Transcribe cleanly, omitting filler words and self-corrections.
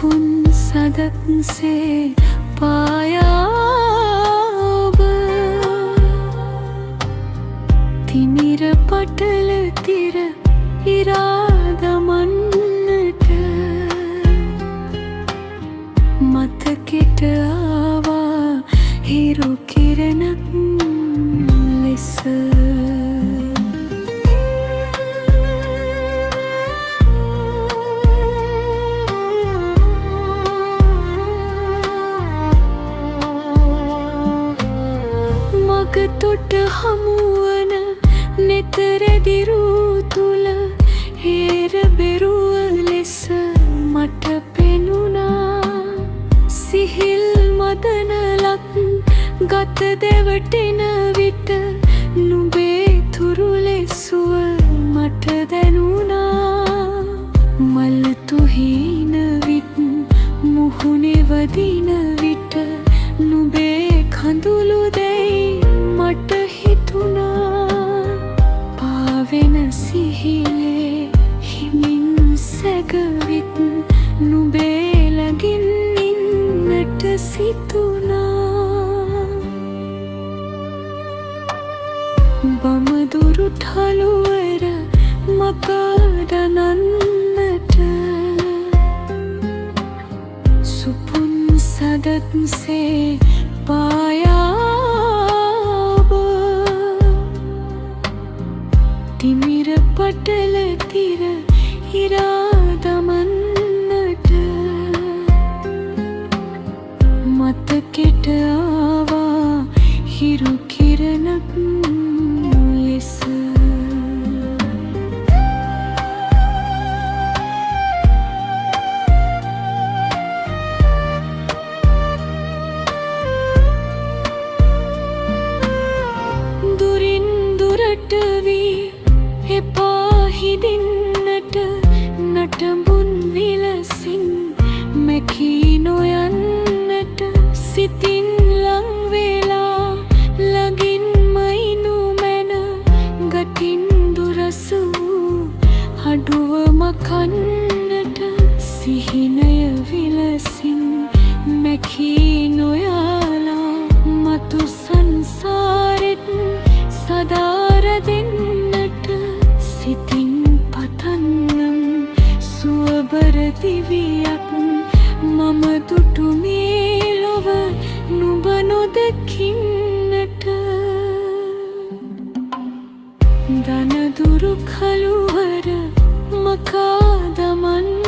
सुपुन सदक से पाया अब तिमिर पटल तिर इरादा मन्नट මතකෙට ආවා හිරු කිරණක් ලෙස මගතොට හමුවන නෙතරදිරු තුල හේර බෙරුව ලෙස මට පෙනුණා සිහිල් මදනලක් ගත දෙවටෙන විට නුඹේ තුරුලෙසුව මට දැනුණා මල් තුහින විට මුහුණේ වදින විට නුඹේ කඳුළු දැයි මට හිතුණා පාවෙන සිහිලේ හිමින් සැගවිත් නුඹේ ළඟින් ඉන්නට සිතුණා බමදුරු ඨලුවර මකඩනන්නට सुपुन सदक से पाया अब तिमिर पटल तिर इरादा मन्नट මතකෙට ආවා හිරු කිරණක් ලෙස දුරින් දුරට වී එපා හිදින්නට නටඹුන් විලසින් මැකී නොයන්නට සිතින් ලං වෙලා ළඟින්මයි නුමැන ගතින් දුරස වූ අඩුව මකන්නට සිහිනය විලසින් මැකී නොයාලා මතු සංසාරෙත් සදාර දෙන්නට සිතින් පතන්නම් සුවබර දිවියක් මම දුටු මේ ලොව නුඹ නොදකින්නට දනදුරු කළුවර මකා දමන්න